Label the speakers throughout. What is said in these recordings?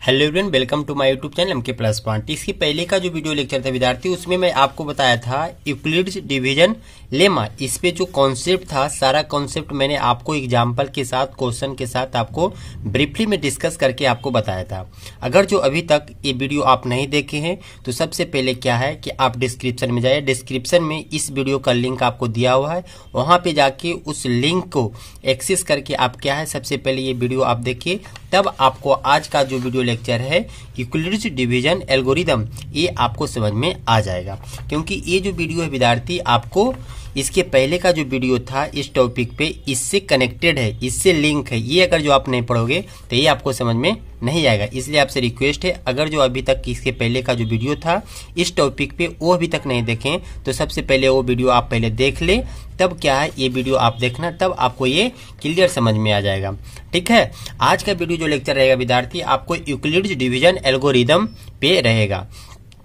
Speaker 1: Hello everyone, welcome to my YouTube channel MK plus point. इसके पहले का जो वीडियो लेक्चर था विद्यार्थी, उसमें मैं आपको बताया था यूक्लिड्स डिवीजन लेमा। इस पे जो कॉन्सेप्ट था, सारा कॉन्सेप्ट मैंने आपको एग्जांपल के साथ, क्वेश्चन के साथ आपको ब्रीफली में डिस्कस करके आपको बताया था। अगर जो अभी तक ये वीडियो आप नहीं देखे हैं तो सबसे पहले क्या है कि आप डिस्क्रिप्शन में जाइए। डिस्क्रिप्शन में इस वीडियो का लिंक आपको दिया हुआ है, वहां पे जाके उस लिंक को एक्सेस करके आप क्या है, सबसे पहले ये वीडियो आप देखिए, तब आपको आज का जो वीडियो लेक्चर है यूक्लिड्स डिवीजन एल्गोरिदम, ये आपको समझ में आ जाएगा। क्योंकि ये जो वीडियो है विद्यार्थी, आपको इसके पहले का जो वीडियो था इस टॉपिक पे, इससे कनेक्टेड है, इससे लिंक है। ये अगर जो आप नहीं पढ़ोगे तो ये आपको समझ में नहीं आएगा। इसलिए आपसे रिक्वेस्ट है, अगर जो अभी तक इसके पहले का जो वीडियो था इस टॉपिक पे वो अभी तक नहीं देखें तो सबसे पहले वो वीडियो आप पहले देख ले, तब क्या है ये वीडियो आप देखना, तब आपको ये क्लियर समझ में आ जाएगा। ठीक है, आज का वीडियो जो लेक्चर रहेगा विद्यार्थी, आपको यूक्लिड्स डिवीजन एल्गोरिदम पे रहेगा।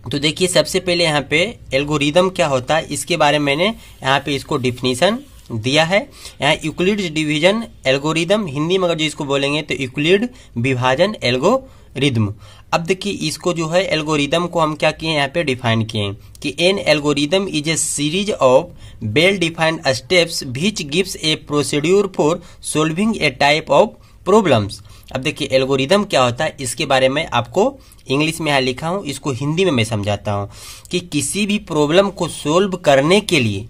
Speaker 1: तो देखिए, सबसे पहले यहाँ पे एल्गोरिदम क्या होता है इसके बारे में मैंने यहाँ पे इसको डिफिनीशन दिया है। यहाँ यूक्लिड्स डिवीजन एल्गोरिदम, हिंदी में अगर जो इसको बोलेंगे तो यूक्लिड विभाजन एल्गोरिदम। अब देखिए, इसको जो है एल्गोरिदम को हम क्या किए, यहाँ पे डिफाइन किए कि N algorithm is a series of well defined steps which gives A procedure for solving A type of problems. अब देखिए, एल्गोरिदम क्या होता है इसके बारे में आपको इंग्लिश में यहाँ लिखा हूं, इसको हिंदी में मैं समझाता हूं कि किसी भी प्रॉब्लम को सोल्व करने के लिए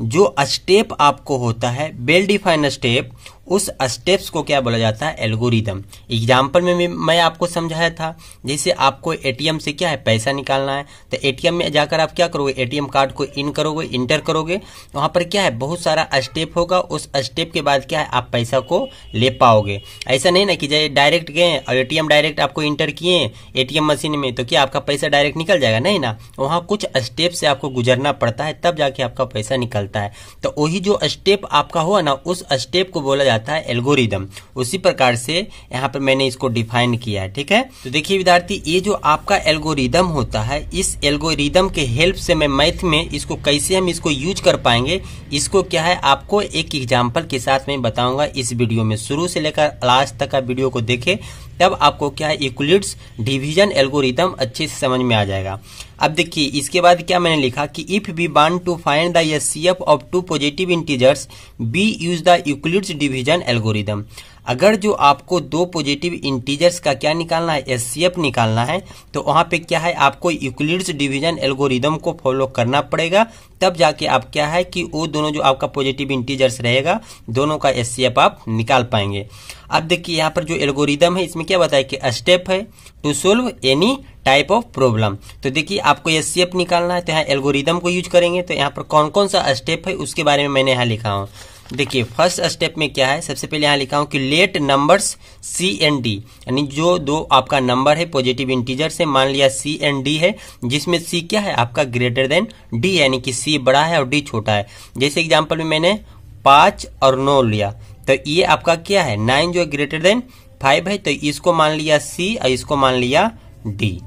Speaker 1: जो स्टेप आपको होता है, वेल डिफाइंड स्टेप, उस स्टेप्स को क्या बोला जाता है, एल्गोरिदम। एग्जाम्पल में मैं आपको समझाया था, जैसे आपको एटीएम से क्या है पैसा निकालना है, तो एटीएम में जाकर आप क्या करोगे, एटीएम कार्ड को इन करोगे, इंटर करोगे, वहां पर क्या है बहुत सारा स्टेप होगा, उस स्टेप के बाद क्या है आप पैसा को ले पाओगे। ऐसा नहीं ना कि जाए डायरेक्ट गए और एटीएम डायरेक्ट आपको इंटर किए एटीएम मशीन में तो क्या आपका पैसा डायरेक्ट निकल जाएगा, नहीं ना, वहां कुछ स्टेप से आपको गुजरना पड़ता है, तब जाके आपका पैसा निकलता है। तो वही जो स्टेप आपका हुआ ना, उस स्टेप को बोला जाता है एल्गोरिदम। उसी प्रकार से यहाँ पर मैंने इसको डिफाइन किया है। ठीक है, तो देखिए विद्यार्थी, ये जो आपका एल्गोरिदम होता है, इस एल्गोरिदम के हेल्प से मैं मैथ में इसको कैसे हम इसको यूज कर पाएंगे, इसको क्या है आपको एक एग्जांपल के साथ मैं बताऊंगा इस वीडियो में। शुरू से लेकर लास्ट तक का वीडियो को देखें, तब आपको क्या है यूक्लिड्स डिवीजन एल्गोरिदम अच्छे से समझ में आ जाएगा। अब देखिए, इसके बाद क्या मैंने लिखा कि if we want to find the HCF of two positive integers we use the Euclid's division algorithm. अगर जो आपको दो पॉजिटिव इंटीजर्स का क्या निकालना है, एचसीएफ निकालना है, तो वहां पे क्या है आपको यूक्लिड्स डिवीजन एल्गोरिदम को फॉलो करना पड़ेगा, तब जाके आप क्या है कि वो दोनों जो आपका पॉजिटिव इंटीजर्स रहेगा, दोनों का एचसीएफ आप निकाल पाएंगे। अब देखिए, यहाँ पर जो एल्गोरिदम है इसमें क्या बताया कि स्टेप है to solve any type of problem. तो देखिए, आपको एचसीएफ निकालना है तो यहाँ एल्गोरिदम को यूज करेंगे। तो यहाँ पर कौन कौन सा स्टेप है उसके बारे में मैंने यहाँ लिखा हूँ। देखिए, फर्स्ट स्टेप में क्या है, सबसे पहले यहाँ लिखा हूं कि let numbers C and D, यानी जो दो आपका नंबर है पॉजिटिव इंटीजर से, मान लिया सी एंड डी है, जिसमें सी क्या है आपका ग्रेटर देन डी, यानी कि सी बड़ा है और डी छोटा है। जैसे एग्जांपल में मैंने 5 और 9 लिया, तो ये आपका क्या है 9 जो ग्रेटर देन 5 है, तो इसको मान लिया सी और इसको मान लिया डी।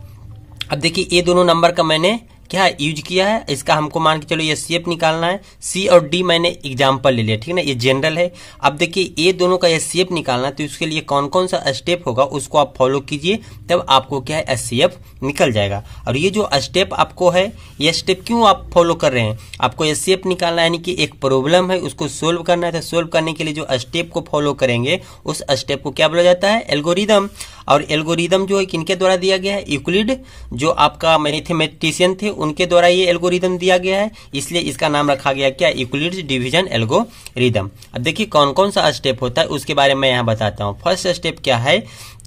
Speaker 1: अब देखिए, ये दोनों नंबर का मैंने क्या यूज किया है, इसका हमको मान के चलो ये एचसीएफ निकालना है। सी और डी मैंने एग्जांपल ले लिया, ठीक है ना, ये जनरल है। अब देखिए, ये दोनों का एचसीएफ निकालना है, तो उसके लिए कौन कौन सा स्टेप होगा उसको आप फॉलो कीजिए, तब आपको क्या है एचसीएफ निकल जाएगा। और ये जो स्टेप आपको है, ये स्टेप क्यों आप फॉलो कर रहे हैं, आपको एचसीएफ निकालना है, यानी कि एक प्रॉब्लम है उसको सोल्व करना है, तो सोल्व करने के लिए जो स्टेप को फॉलो करेंगे उस स्टेप को क्या बोला जाता है, एल्गोरिदम। और एल्गोरिदम जो है किनके द्वारा दिया गया है, यूक्लिड जो आपका मैथमेटिशियन थे उनके द्वारा ये एल्गोरिदम दिया गया है, इसलिए इसका नाम रखा गया क्या, यूक्लिड्स डिवीजन एल्गोरिदम। अब देखिए, कौन कौन सा स्टेप होता है उसके बारे में यहाँ बताता हूँ। फर्स्ट स्टेप क्या है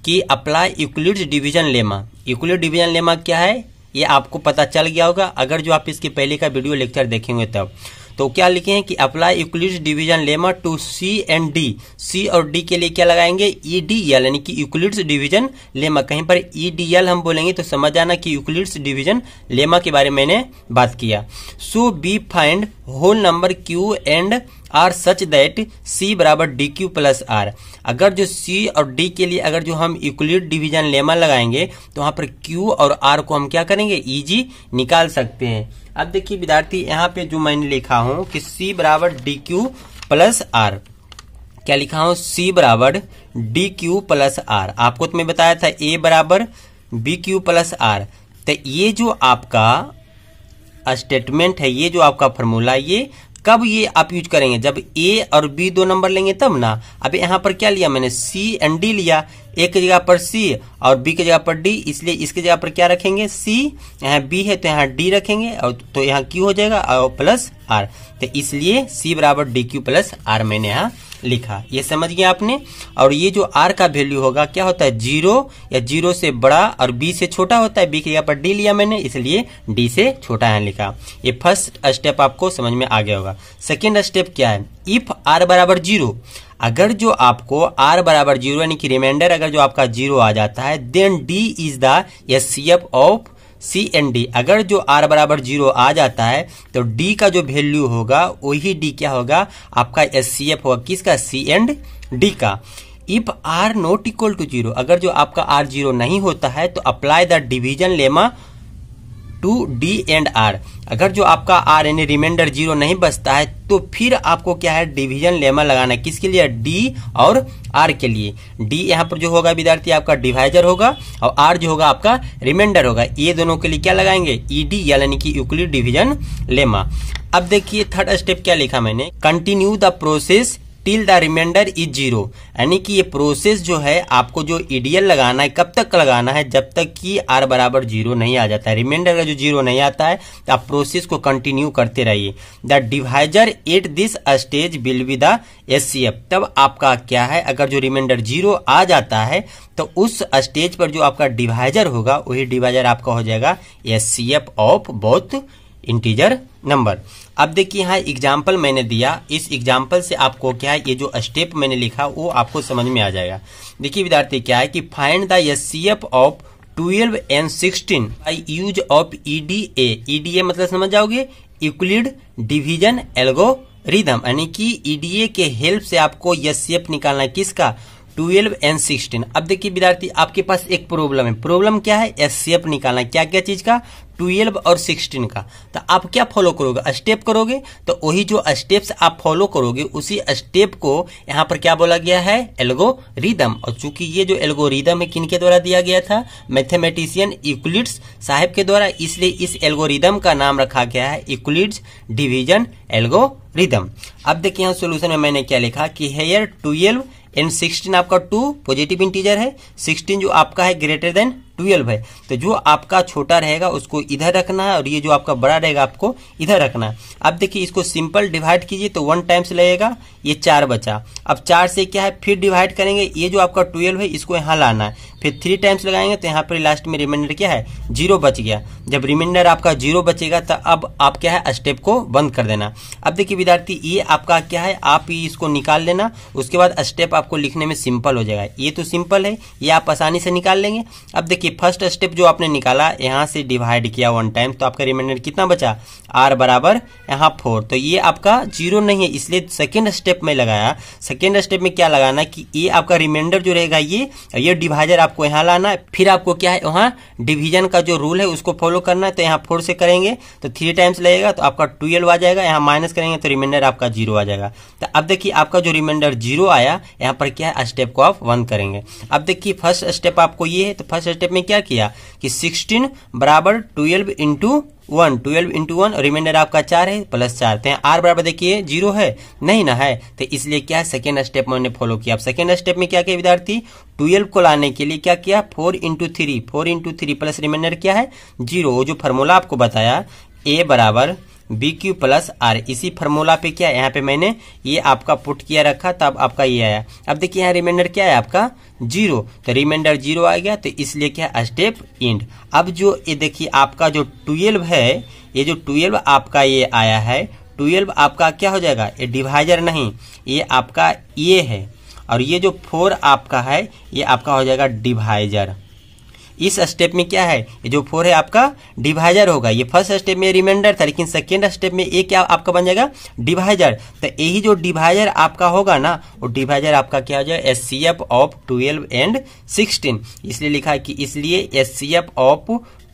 Speaker 1: कि apply Euclid's division lemma. Euclid division lemma क्या है ये आपको पता चल गया होगा अगर जो आप इसके पहले का वीडियो लेक्चर देखेंगे तब। तो क्या लिखे हैं कि apply Euclid's division lemma to C and D. C और डी के लिए क्या लगाएंगे, ईडीएल, यानी कि यूक्लिड्स डिवीजन लेमा। कहीं पर ईडीएल हम बोलेंगे तो समझ आना कि यूक्लिड्स डिवीजन लेमा के बारे में मैंने बात किया। So we find whole number Q and R such that C बराबर डी क्यू प्लस आर। अगर जो सी और डी के लिए अगर जो हम यूक्लिड डिवीजन लेमा लगाएंगे तो वहां पर क्यू और आर को हम क्या करेंगे, इजी निकाल सकते हैं। अब देखिए विद्यार्थी, यहाँ पे जो मैंने लिखा हूं कि सी बराबर डी क्यू प्लस आर, क्या लिखा हूं, सी बराबर डी क्यू प्लस आर। आपको तो मैं बताया था ए बराबर बी क्यू प्लस आर। तो ये जो आपका स्टेटमेंट है, ये जो आपका फॉर्मूला, ये कब ये आप यूज करेंगे, जब ए और बी दो नंबर लेंगे तब ना। अब यहाँ पर क्या लिया मैंने, सी एंड डी लिया, ए की जगह पर सी और बी की जगह पर डी, इसलिए इसकी जगह पर क्या रखेंगे, सी। यहाँ बी है तो यहाँ डी रखेंगे, और तो यहाँ क्यू हो जाएगा और प्लस आर। तो इसलिए सी बराबर डी क्यू प्लस आर मैंने यहाँ लिखा। ये समझ गया आपने। और ये जो आर का वैल्यू होगा क्या होता है, 0 या 0 से बड़ा और बी से छोटा होता है। बी की जगह पर डी लिया मैंने, इसलिए डी से छोटा है लिखा। ये फर्स्ट स्टेप आपको समझ में आ गया होगा। सेकेंड स्टेप क्या है, इफ आर बराबर 0, अगर जो आपको आर बराबर 0 यानी कि रिमाइंडर अगर जो आपका 0 आ जाता है, then D is the HCF of C and D. अगर जो आर बराबर 0 आ जाता है तो डी का जो वैल्यू होगा वही डी क्या होगा, आपका एचसीएफ होगा, किसका, सी एंड डी का। If R not equal to 0, अगर जो आपका आर 0 नहीं होता है तो apply the division lemma to D and R. अगर जो आपका आर यानी रिमाइंडर 0 नहीं बचता है तो फिर आपको क्या है, डिवीजन लेमा लगाना है, किसके लिए, डी और आर के लिए। डी यहाँ पर जो होगा विद्यार्थी आपका डिवाइजर होगा और आर जो होगा आपका रिमाइंडर होगा। ये दोनों के लिए क्या लगाएंगे, ईडी यानी कि यूक्लिड डिवीजन लेमा। अब देखिए थर्ड स्टेप क्या लिखा मैंने, continue the process till the reminder is 0, यानी कि ये प्रोसेस जो है आपको जो ईडीएल लगाना है, कब तक लगाना है, जब तक कि आर बराबर 0 नहीं आ जाता है। रिमाइंडर का जो 0 नहीं आता है तो आप प्रोसेस को कंटिन्यू करते रहिए। The divisor at this stage will be the HCF. तब आपका क्या है, अगर जो रिमाइंडर 0 आ जाता है तो उस स्टेज पर जो आपका डिवाइजर होगा वही डिवाइजर आपका हो जाएगा HCF of both integer number. अब देखिए यहाँ एग्जाम्पल मैंने दिया, इस एग्जाम्पल से आपको क्या है, ये जो स्टेप मैंने लिखा वो आपको समझ में आ जाएगा। देखिए विद्यार्थी क्या है कि find the HCF of 12 and 16 by use of EDA. EDA मतलब समझ जाओगे, यूक्लिड डिवीजन एल्गोरिथम, यानी कि ईडीए के हेल्प से आपको एचसीएफ निकालना है, किसका, 12 एंड 16। अब देखिए विद्यार्थी आपके पास एक प्रॉब्लम है, प्रॉब्लम क्या है, एचसीएफ निकालना, क्या क्या चीज का, 12 और 16 का। तो आप क्या फॉलो करोगे, स्टेप करोगे, तो वही जो स्टेप्स आप फॉलो करोगे उसी स्टेप को यहाँ पर क्या बोला गया है, एल्गोरिथम। और चूंकि ये जो एल्गोरिथम है किनके द्वारा दिया गया था, मैथमेटिशियन यूक्लिड्स साहब के द्वारा, इसलिए इस एल्गोरिथम का नाम रखा गया है यूक्लिड्स डिवीजन एल्गोरिथम। अब देखिए यहाँ सोल्यूशन में मैंने क्या लिखा कि हेयर 12 एंड 16 आपका 2 पॉजिटिव इंटीजर है, 16 जो आपका है ग्रेटर देन 12 है, तो जो आपका छोटा रहेगा उसको इधर रखना है और ये जो आपका बड़ा रहेगा आपको इधर रखना है। अब देखिए इसको सिंपल डिवाइड कीजिए तो 1 टाइम्स लगेगा, ये 4 बचा। अब 4 से क्या है फिर डिवाइड करेंगे, ये जो आपका 12 है इसको यहाँ लाना है, फिर 3 टाइम्स लगाएंगे तो यहाँ पर लास्ट में रिमाइंडर क्या है, 0 बच गया। जब रिमाइंडर आपका 0 बचेगा तो अब आप क्या है, स्टेप को बंद कर देना। अब देखिए विद्यार्थी ये आपका क्या है, आप इसको निकाल लेना, उसके बाद स्टेप आपको लिखने में सिंपल हो जाएगा। ये तो सिंपल है, ये आप आसानी से निकाल लेंगे। अब देखिए फर्स्ट स्टेप जो आपने निकाला, यहाँ से डिवाइड किया 1 टाइम तो आपका रिमाइंडर कितना बचा, आर बराबर यहाँ 4, तो ये आपका 0 नहीं है, इसलिए सेकेंड स्टेप में लगाया। सेकेंड स्टेप में क्या लगाना कि ये आपका रिमाइंडर जो रहेगा ये डिवाइजर आपको यहाँ लाना है, फिर आपको क्या है वहाँ डिवीजन का जो रूल है उसको फॉलो करना है। तो यहाँ 4 से करेंगे तो 3 टाइम्स लगेगा तो आपका 12 आ जाएगा, यहाँ माइनस करेंगे तो रिमाइंडर आपका 0 आ जाएगा। तो अब देखिए आपका जो रिमाइंडर 0 आया, यहाँ पर क्या है, स्टेप को आप 1 करेंगे। अब देखिए फर्स्ट स्टेप आपको ये है, तो फर्स्ट स्टेप में क्या किया कि 16 बराबर 12 इंटू 1, 12 इंटू 1, रिमाइंडर आपका 4 है प्लस 4, तो आर बराबर देखिए 0 है नहीं ना है, तो इसलिए क्या है सेकेंड स्टेप मैंने फॉलो किया। अब सेकेंड स्टेप में क्या किया विद्यार्थी, 12 को लाने के लिए क्या किया, 4 इंटू 3 प्लस रिमाइंडर क्या है 0, वो जो फार्मूला आपको बताया ए बराबर बी क्यू प्लस आर, इसी फार्मूला पे क्या यहाँ पे मैंने ये आपका पुट किया रखा, तब आपका ये आया। अब देखिए यहाँ रिमाइंडर क्या है आपका 0, तो रिमाइंडर 0 आ गया, तो इसलिए क्या स्टेप एंड। अब जो ये देखिए आपका जो 12 है, ये जो 12 आपका ये आया है, 12 आपका क्या हो जाएगा, ये डिवाइजर नहीं, ये आपका ये है, और ये जो 4 आपका है ये आपका हो जाएगा डिवाइजर। इस स्टेप में क्या है, ये जो 4 है आपका डिवाइजर होगा। ये फर्स्ट स्टेप में रिमाइंडर था, लेकिन सेकेंड स्टेप में ये क्या आपका बन जाएगा डिवाइजर। तो यही जो डिवाइजर आपका होगा ना, वो डिवाइजर आपका क्या हो जाएगा, एचसीएफ ऑफ 12 एंड 16। इसलिए लिखा है कि इसलिए एचसीएफ ऑफ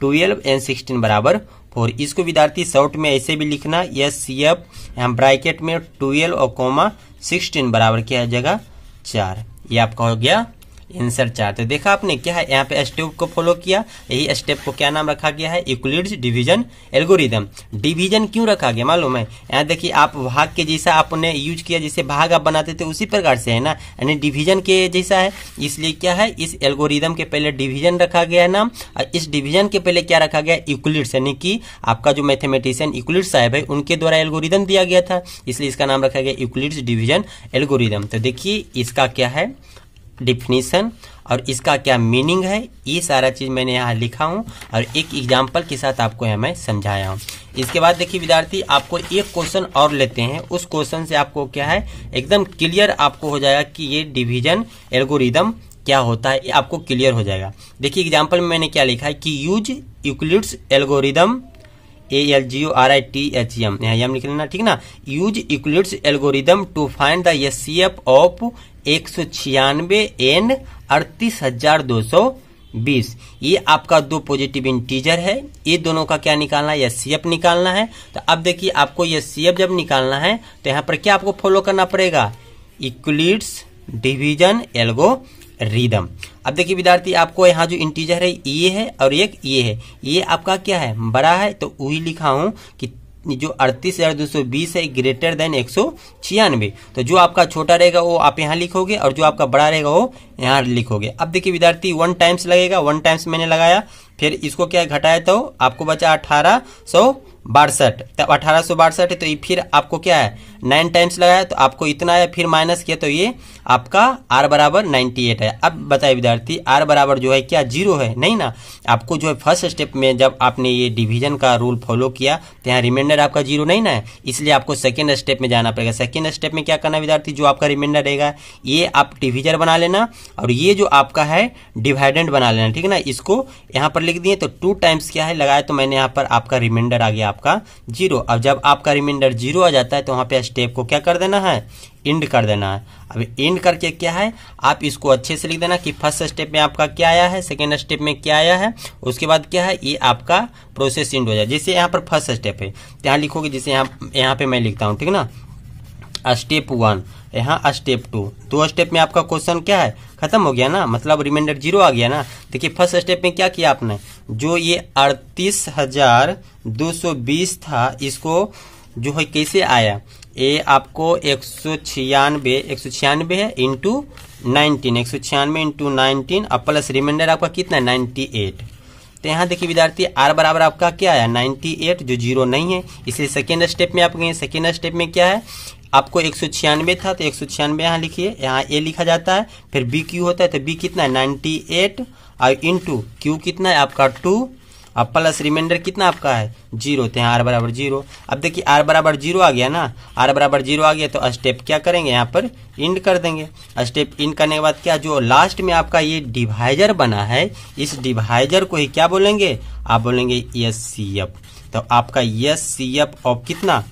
Speaker 1: 12 एंड 16 बराबर 4। इसको विद्यार्थी शॉर्ट में ऐसे भी लिखना SCF यहाँ ब्रैकेट में 12 और कोमा 16 बराबर क्या है जगह 4। ये आपका हो गया आंसर 4। तो देखा आपने क्या है यहाँ पे स्टेप को फॉलो किया, यही स्टेप को क्या नाम रखा गया है यूक्लिड्स डिवीजन एल्गोरिदम। डिवीजन क्यों रखा गया मालूम है, यहाँ देखिए आप भाग के जैसा आपने यूज किया, जैसे भाग आप बनाते थे उसी प्रकार से है ना, यानी डिवीजन के जैसा है, इसलिए क्या है इस एल्गोरिदम के पहले डिवीजन रखा गया है नाम, और इस डिवीजन के पहले क्या रखा गया यूक्लिड्स, यानी कि आपका जो मैथमेटिशियन यूक्लिड्स साहब है उनके द्वारा एल्गोरिदम दिया गया था, इसलिए इसका नाम रखा गया यूक्लिड्स डिवीजन एल्गोरिदम। तो देखिए इसका क्या है डिफिनीशन और इसका क्या मीनिंग है, ये सारा चीज मैंने यहाँ लिखा हूँ और एक एग्जाम्पल के साथ आपको यहाँ मैं समझाया हूँ। इसके बाद देखिए विद्यार्थी आपको एक क्वेश्चन और लेते हैं, उस क्वेश्चन से आपको क्या है एकदम क्लियर आपको हो जाएगा कि ये डिवीजन एल्गोरिदम क्या होता है, ये आपको क्लियर हो जाएगा। देखिए एग्जाम्पल में मैंने क्या लिखा है कि यूज यूक्लिड्स एल्गोरिदम ALGORITHM, यहाँ यम लिख लेना ठीक ना। Use Euclid's algorithm to find the SCF of 196 and 38,220। ये आपका दो पॉजिटिव इंटीजर है, ये दोनों का क्या निकालना है SCF निकालना है। तो अब देखिए आपको SCF जब निकालना है तो यहाँ पर क्या आपको फॉलो करना पड़ेगा यूक्लिड्स डिवीजन एल्गोरिदम। अब देखिए विद्यार्थी आपको यहाँ जो इंटीजर है ये है और एक ये है, ये आपका क्या है बड़ा है, तो वही लिखा हूं कि जो 38,220 है ग्रेटर देन 196। तो जो आपका छोटा रहेगा वो आप यहाँ लिखोगे और जो आपका बड़ा रहेगा वो यहाँ लिखोगे। अब देखिए विद्यार्थी 1 टाइम्स लगेगा, 1 टाइम्स मैंने लगाया, फिर इसको क्या घटाया तो आपको बचा 1862। तब 1862 है तो ये फिर आपको क्या है 9 टाइम्स लगाया तो आपको इतना है, फिर माइनस किया तो ये आपका R बराबर 98 है। अब बताइए विद्यार्थी R बराबर जो है क्या 0 है, नहीं ना। आपको जो है फर्स्ट स्टेप में जब आपने ये डिवीजन का रूल फॉलो किया तो यहाँ रिमाइंडर आपका 0 नहीं ना है, इसलिए आपको सेकेंड स्टेप में जाना पड़ेगा। सेकेंड स्टेप में क्या करना विद्यार्थी, जो आपका रिमाइंडर रहेगा ये आप डिवीजर बना लेना और ये जो आपका है डिवाइडेंड बना लेना, ठीक है ना। इसको यहाँ पर लिख दिए तो 2 टाइम्स क्या है लगाया तो मैंने यहाँ पर आपका रिमाइंडर आ गया आपका 0। अब जब आपका रिमाइंडर 0 आ जाता है तो वहाँ पे स्टेप को क्या कर देना है इंड कर देना है। अब इंड करके क्या है आप इसको अच्छे से लिख देना कि फर्स्ट स्टेप में आपका क्या आया है, सेकेंड स्टेप में क्या आया है, उसके बाद क्या है ये आपका प्रोसेस इंड हो जाए। जैसे यहाँ पर फर्स्ट स्टेप है तो यहाँ लिखोगे, जैसे यहाँ पे मैं लिखता हूँ ठीक ना, स्टेप 1 यहाँ स्टेप 2, 2 स्टेप में आपका क्वेश्चन क्या है खत्म हो गया ना, मतलब रिमाइंडर 0 आ गया ना। देखिए फर्स्ट स्टेप में क्या किया आपने, जो ये 38,220 था इसको जो है कैसे आया, ये आपको 196 है इंटू 19, 196 इंटू 19 और प्लस रिमाइंडर आपका कितना 98। तो यहाँ देखिए विद्यार्थी R बराबर आपका क्या आया 98, जो 0 नहीं है, इसलिए सेकेंड स्टेप में आप गए। सेकेंड स्टेप में क्या है आपको 196 था तो 196 यहाँ लिखिए, यहाँ A लिखा जाता है, फिर B Q होता है तो B कितना है 98 और इंटू Q कितना है आपका 2 अब प्लस रिमाइंडर कितना आपका है 0, तो यहाँ R बराबर 0। अब देखिए R बराबर 0 आ गया ना, R बराबर 0 आ गया तो स्टेप क्या करेंगे यहाँ पर इंड कर देंगे। स्टेप इंड करने के बाद क्या जो लास्ट में आपका ये डिवाइजर बना है इस डिवाइजर को ही क्या बोलेंगे आप बोलेंगे SCF। तो आपका SCF ऑफ कितना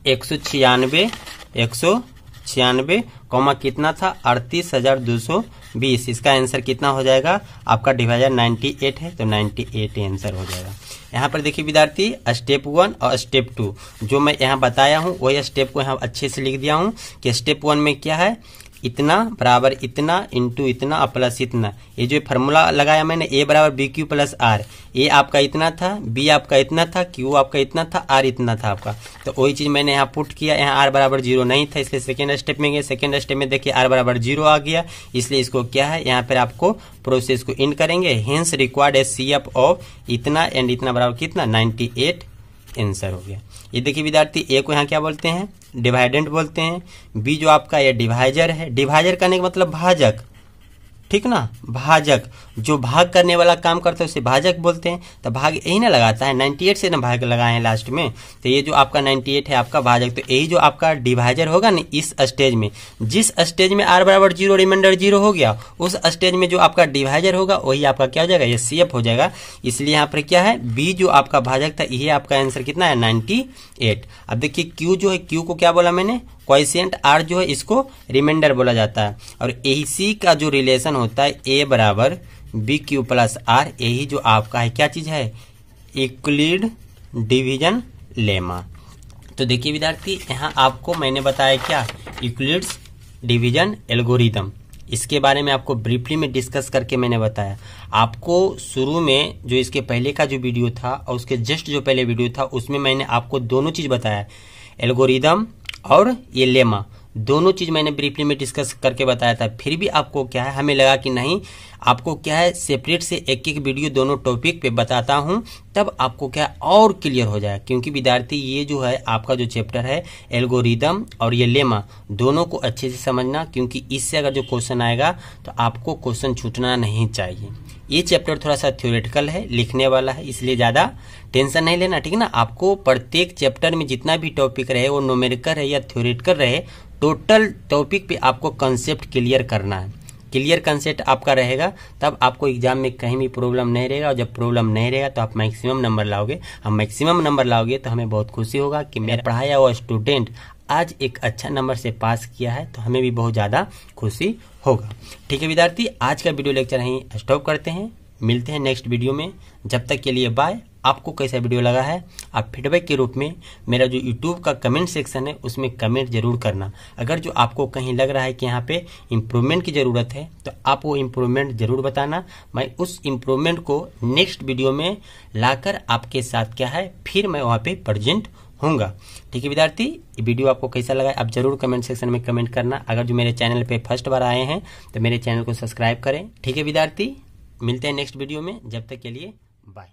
Speaker 1: 196 कॉमा कितना था 38,220, इसका आंसर कितना हो जाएगा आपका डिवाइजर 98 है तो 98 आंसर हो जाएगा। यहाँ पर देखिए विद्यार्थी स्टेप 1 और स्टेप 2 जो मैं यहाँ बताया हूँ वही स्टेप को यहाँ अच्छे से लिख दिया हूँ कि स्टेप 1 में क्या है इतना बराबर इतना इंटू इतना और प्लस इतना, ये जो फार्मूला लगाया मैंने A बराबर BQ प्लस R, A आपका इतना था, B आपका इतना था, Q आपका इतना था, R इतना था आपका, तो वही चीज मैंने यहाँ पुट किया। यहाँ R बराबर 0 नहीं था इसलिए सेकेंड स्टेप में गए। सेकेंड स्टेप में देखिए R बराबर 0 आ गया, इसलिए इसको क्या है यहाँ पर आपको प्रोसेस को इंड करेंगे। हेंस रिक्वायर्ड SCF ऑफ इतना एंड इतना बराबर कितना 98 आंसर हो गया। ये देखिए विद्यार्थी A को यहाँ क्या बोलते हैं डिवाइडेंट बोलते हैं, B जो आपका ये डिवाइजर है, डिवाइजर करने का मतलब भाजक, ठीक ना, भाजक जो भाग करने वाला काम करता है उसे भाजक बोलते हैं। तो भाग यही ना लगाता है 98 से ना भाग लगाए हैं लास्ट में, तो ये जो आपका 98 है आपका भाजक, तो यही जो आपका डिवाइजर होगा ना इस स्टेज में, जिस स्टेज में R बराबर 0 रिमाइंडर 0 हो गया उस स्टेज में जो आपका डिवाइजर होगा वही आपका क्या हो जाएगा SCF हो जाएगा। इसलिए यहाँ पर क्या है B जो आपका भाजक था यही आपका आंसर कितना है 98। अब देखिए Q जो है, Q को क्या बोला मैंने क्वोशिएंट, R जो है इसको रिमाइंडर बोला जाता है, और इसी का जो रिलेशन होता है A बराबर BQ प्लस R, यही जो आपका है क्या चीज है यूक्लिड डिवीजन लेमा। तो देखिए विद्यार्थी, यहाँ आपको मैंने बताया क्या, यूक्लिड्स डिवीजन एल्गोरिदम, इसके बारे में आपको ब्रीफली में डिस्कस करके मैंने बताया। आपको शुरू में जो इसके पहले का जो वीडियो था और उसके जस्ट जो पहले वीडियो था उसमें मैंने आपको दोनों चीज बताया, एल्गोरिदम और ये लेमा, दोनों चीज मैंने ब्रीफली में डिस्कस करके बताया था। फिर भी आपको क्या है, हमें लगा कि नहीं, आपको क्या है सेपरेट से एक एक वीडियो दोनों टॉपिक पे बताता हूं, तब आपको क्या और क्लियर हो जाए। क्योंकि विद्यार्थी ये जो है आपका जो चैप्टर है एल्गोरिदम और ये लेमा, दोनों को अच्छे से समझना, क्योंकि इससे अगर जो क्वेश्चन आएगा तो आपको क्वेश्चन छूटना नहीं चाहिए। ये चैप्टर थोड़ा सा थ्योरेटिकल है, लिखने वाला है, इसलिए ज्यादा टेंशन नहीं लेना, ठीक है ना। आपको प्रत्येक चैप्टर में जितना भी टॉपिक रहे, वो न्यूमेरिकल रहे या थ्योरेटिकल रहे, टोटल टॉपिक पे आपको कंसेप्ट क्लियर करना है। क्लियर कंसेप्ट आपका रहेगा तब आपको एग्जाम में कहीं भी प्रॉब्लम नहीं रहेगा, और जब प्रॉब्लम नहीं रहेगा तो आप मैक्सिमम नंबर लाओगे। हम मैक्सिमम नंबर लाओगे तो हमें बहुत खुशी होगा कि मेरा पढ़ाया हुआ स्टूडेंट आज एक अच्छा नंबर से पास किया है, तो हमें भी बहुत ज़्यादा खुशी होगा। ठीक है विद्यार्थी, आज का वीडियो लेक्चर यहीं स्टॉप करते हैं, मिलते हैं नेक्स्ट वीडियो में। जब तक के लिए बाय। आपको कैसा वीडियो लगा है आप फीडबैक के रूप में मेरा जो यूट्यूब का कमेंट सेक्शन है उसमें कमेंट जरूर करना। अगर जो आपको कहीं लग रहा है कि यहाँ पे इम्प्रूवमेंट की ज़रूरत है तो आप वो इम्प्रूवमेंट जरूर बताना। मैं उस इम्प्रूवमेंट को नेक्स्ट वीडियो में लाकर आपके साथ क्या है फिर मैं वहाँ पे प्रेजेंट होऊंगा। ठीक है विद्यार्थी, ये वीडियो आपको कैसा लगा आप जरूर कमेंट सेक्शन में कमेंट करना। अगर जो मेरे चैनल पे फर्स्ट बार आए हैं तो मेरे चैनल को सब्सक्राइब करें। ठीक है विद्यार्थी, मिलते हैं नेक्स्ट वीडियो में, जब तक के लिए बाय।